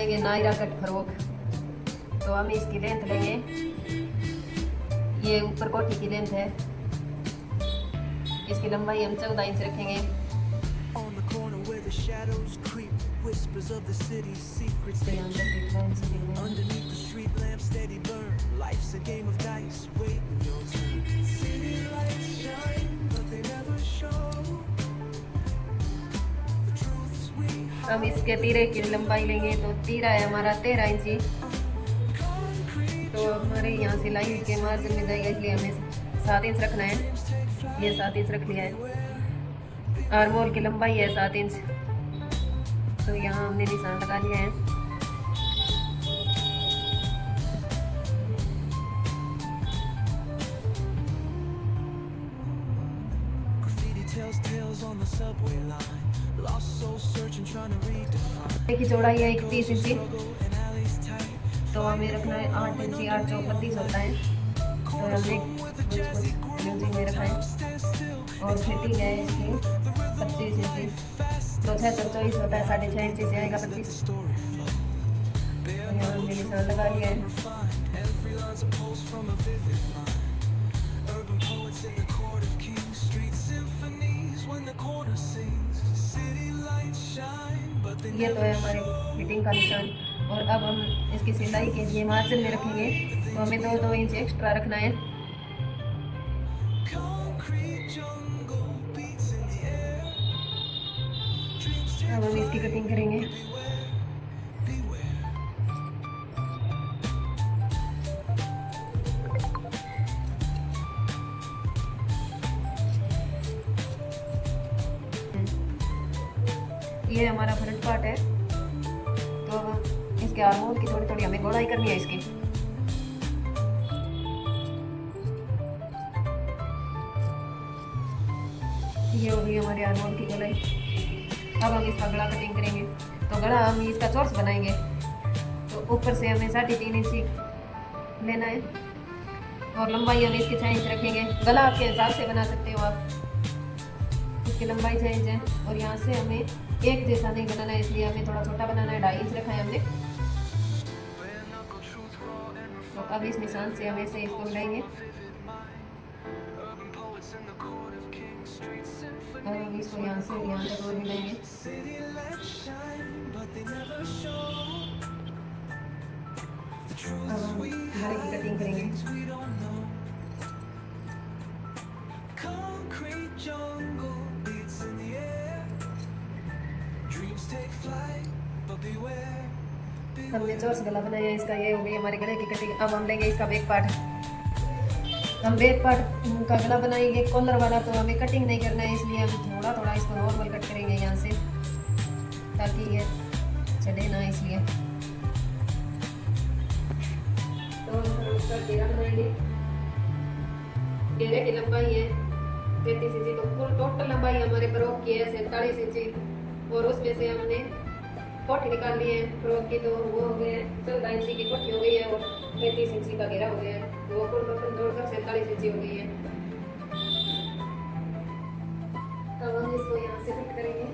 लेंगे Naira cut frock. तो हम इसकी लेंथ लेंगे, ये ऊपर कोटी की लेंथ है, इसकी लंबाई हम 14 इंच रखेंगे। हम इसके तीरे की लंबाई लेंगे, तो तीरा है हमारा 13 इंची। तो हमारे यहाँ से लाइन के मार्जिन में जाएगा, इसलिए हमें 7 इंच रखना है। ये 7 इंच रख लिया है। आर्मोल की लंबाई है 7 इंच, तो यहाँ हमने निशान लगा लिया है। की चौड़ाई है 31 इंची, तो हमें रखना है 8 इंची। 8 चौक 32 होता है, तो हमने यूजिंग में रखा है। और फिटिंग है इसकी 25 इंची, तो 6 चौक 24 होता है, 6.5 इंची से आएगा 25। यहाँ हमने निशान लगा लिया है। ये तो है हमारे फिटिंग का निशान। और अब हम इसकी सिलाई के लिए मार्जिन में रखेंगे, तो हमें 2 इंच एक्स्ट्रा रखना है। अब हम इसकी कटिंग करेंगे। ये हमारा फ्रंट पार्ट है, तो अब इसके आर्मोल की थोड़ी थोड़ी हमें गोलाई करनी है इसकी। ये हो गई हमारी आर्मोल की गोलाई। अब हम इसका गला कटिंग करेंगे, तो गला हम इसका चोर्स बनाएंगे, तो ऊपर से हमें 3.5 इंची लेना है, और लंबाई हम इसकी 6 इंच रखेंगे। गला आपके हिसाब से बना सकते हो आप। इसकी लंबाई 6 इंच है, और यहाँ से हमें एक जैसा नहीं बनाना है, इसलिए हमें थोड़ा छोटा बनाना है। 2.5 इंच रखा है हमने। तो अब इस निशान से हम ऐसे इसको मिलाएंगे, और हम इसको यहाँ से यहाँ तक और मिलाएंगे। अब हम गले की कटिंग करेंगे। हमने चोर्स गला बनाया है इसका। ये हो गई हमारे गले की कटिंग। अब हम लेंगे इसका बैक पार्ट। हम बैक पार्ट का गला बनाएंगे कॉलर वाला, तो हमें कटिंग नहीं करना है, इसलिए हम थोड़ा थोड़ा इसको नॉर्मल कट करेंगे यहाँ से, ताकि ये चढ़े ना, इसलिए। तो हम उसका घेरा बनाएंगे। घेरे की लंबाई है 33 इंची, तो कुल टोटल लंबाई हमारे फ्रॉक की है 47 इंची, और उसमें से हमने कोठी निकाल ली है फ्रॉक की, तो वो हो गए 14 इंची की कोठी हो गई है, और 33 इंची का घेरा हो गया है, वो कुल टोटल जोड़कर 47 इंची हो गई है। तब हम इसको यहाँ से कट करेंगे।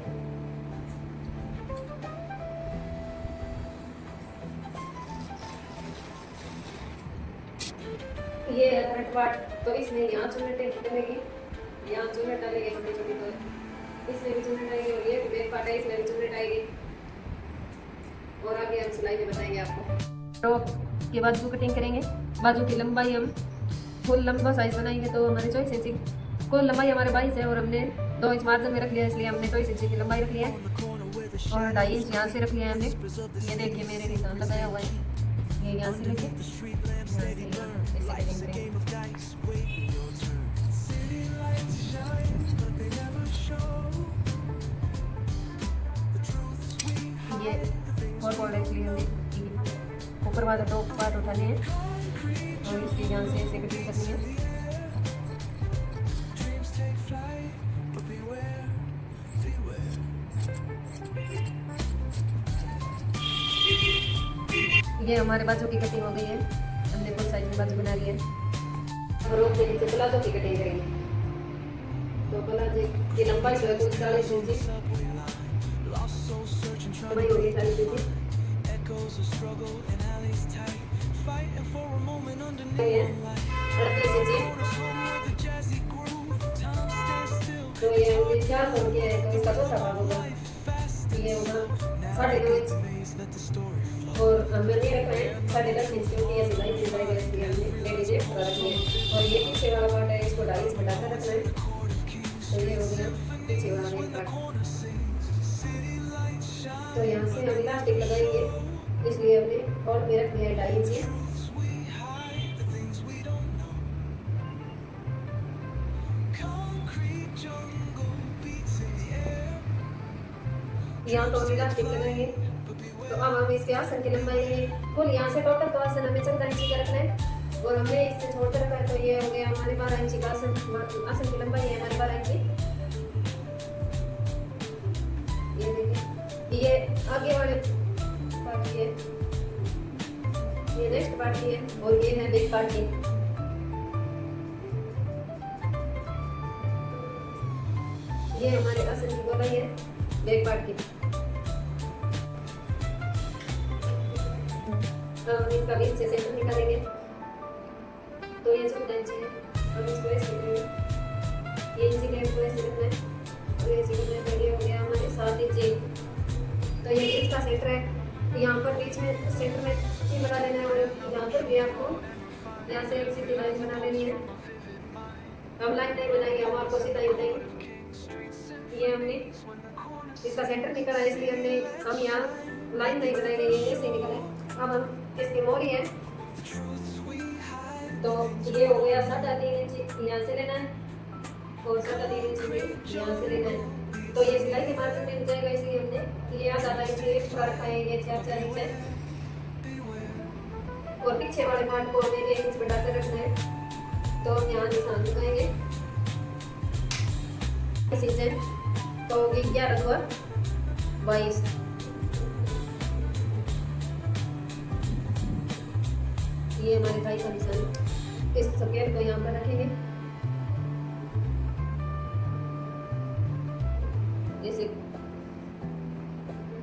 ये है फ्रंट पार्ट, तो इसमें यहाँ चुन्नट डलेगी, यहाँ चुन्नट डालेंगे छोटी छोटी, तो इसमें भी चुन्नट आएगी, और ये बैक पार्ट है, इसमें भी चुन्नट आएगी। और आगे हम सिलाई में बताएंगे आपको। टॉप के बाजू कटिंग करेंगे। बाजू की लंबाई हम फुल लंबा साइज बनाएंगे, तो हमारे 24 इंची कुल लंबाई हमारे 22 है, और हमने 2 इंच मार्जिन में रख लिया, इसलिए हमने 24 इंची की लंबाई रख लिया है, और 2.5 इंच यहाँ से रख लिया है हमने। ये देखिए मेरे निशान लगाया हुआ है, ये यहाँ से लेके ये 4 बॉर्डर के लिए हमें ऊपर वाला टॉप पार्ट उठाने हैं, और इसके यहाँ से ऐसे कटिंग करनी है। ये हमारे बाजू की कटिंग हो गई है। हमने फुल साइज में बाजू बना ली है। फ्रॉक के नीचे प्लाजो की कटिंग करेंगे। तो प्लाजो की लंबाई जो है कुछ 40 इंची, लंबाई होगी 40 इंची। 4 फोड़ के है तो इसका चौथा भाग होगा, ये होगा 2.5 इंच। और हमें ये रखना है 10.5 इंच, क्योंकि ये सिलाई की जाएगा इसलिए हमने लेडी जेब पूरा रखी है। और ये पीछे वाला पार्ट है, इसको 2.5 इंच बढ़ाकर रखना है। तो ये हो गया पीछे वाला मेन पार्ट। तो यहाँ से हम इलास्टिक लगाएंगे, इसलिए हमने और में रख दिया है 2.5 इंच। यहाँ तो हम इलास्टिक लगाएंगे। तो अब हम इसके आसन की लंबाई लेंगे कुल। यहाँ से टोटल तो आसन हमें 14 इंच का रखना है और हमने इससे छोड़ कर रखा है। तो ये हो गया हमारे 12 इंच का आसन की लंबाई है हमारी 12 इंच। ये देखिए, ये आगे वाले पार्ट की है, ये नेक्स्ट पार्ट की है और ये है बैक पार्ट की। ये हमारे आसन की गोलाई है बैक पार्ट की। हम इसका बीच से सेंटर निकालेंगे। तो ये 14 इंच है, हम इसको ऐसे करेंगे, ये इंची टेप को ऐसे रखना है और ऐसे करना है। तो ये हो गया हमारे 7 इंच। तो ये इसका सेंटर है, यहाँ पर बीच में सेंटर में सी बना लेना है और यहाँ पर भी आपको यहाँ से एक सीधी लाइन बना लेनी है। हम लाइन नहीं बनाएंगे, हम आपको सीधा ही बताएंगे। ये हमने इसका सेंटर निकला है, इसलिए हम यहाँ लाइन नहीं बनाएंगे, ये ऐसे निकला है। अब हम इसकी मोरी है, तो ये हो गया 3.5 इंच यहाँ से लेना है और 3.5 इंच यहाँ से लेना है। तो ये सिलाई के मार्जिन में मिल जाएगा, इसलिए हमने ये आधा इंच एक्स्ट्रा रखा है, ये 4 इंच है। और पीछे वाले पार्ट को हमें 1 इंच बढ़ाकर रखना है। तो हम यहाँ निशान लगाएंगे 20 इंच है, तो 11 और 22। ये हमारे भाई का निशान। इस स्केल को यहाँ पर रखेंगे,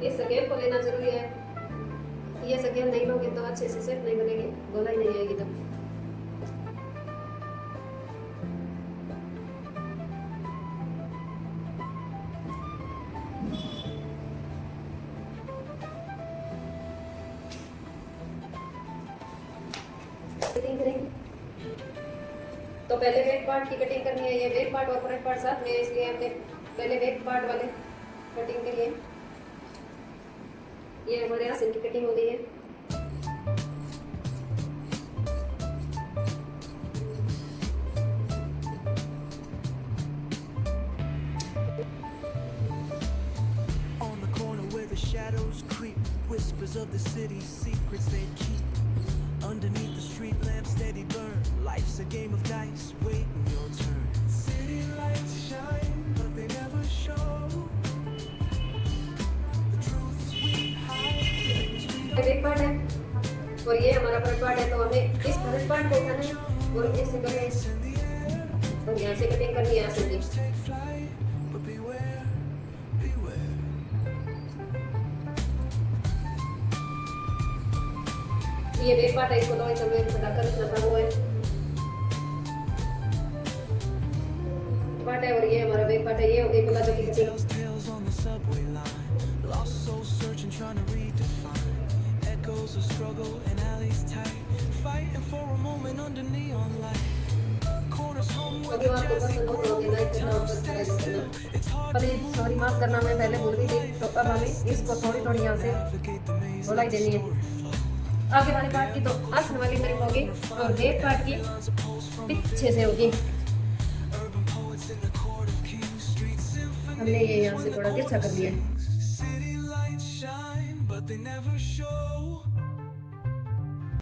इस स्केल को लेना जरूरी है। ये स्केल नहीं लोगे तो अच्छे से सेट नहीं बनेगी, गोलाई नहीं आएगी तब। कटिंग करेंगे तो पहले बैक पार्ट की कटिंग करनी है। ये बैक पार्ट और फ्रंट पार्ट साथ में है, इसलिए हमने पहले बैक पार्ट वाले कटिंग के लिए ये हमारे आसन की कटिंग हो गई है। On the corner where the shadows creep, whispers of the city's secrets they keep. Underneath the street lamp steady burn, life's a game of dice, waiting your turn. City lights shine, but they never show the truths we hide. Back part है और ये हमारा front part है, तो हमें इस front part को उठाना है और ऐसे करना है और यहाँ से कटिंग करनी है आसन की। Take flight, but beware, beware. ये बैक पार्ट है, इसको 2 इंच में बढ़ाकर रखना था वो है पार्ट है और ये हमारा बैक पार्ट है। ये हो गई प्लाजो की cutting. Tells tales on the subway line, lost souls searching, trying to redefine echoes of struggle and alleys tight, fighting for a moment under neon light. Corners hum with अभी the आपको jazzy पसंद हो तो groove, like करना और don't stay subscribe still. करना। It's hard अरे sorry माफ करना, मैं पहले भूल गई थी। तो अब हमें इसको थोड़ी यहाँ से to navigate the maze गोलाई देनी है। आगे वाली पार्ट की तो आसन वाली तरफ होगी और बैक पार्ट की पीछे से होगी। हमने ये यहाँ से थोड़ा तिरछा कर लिया है। city lights shine, but they never show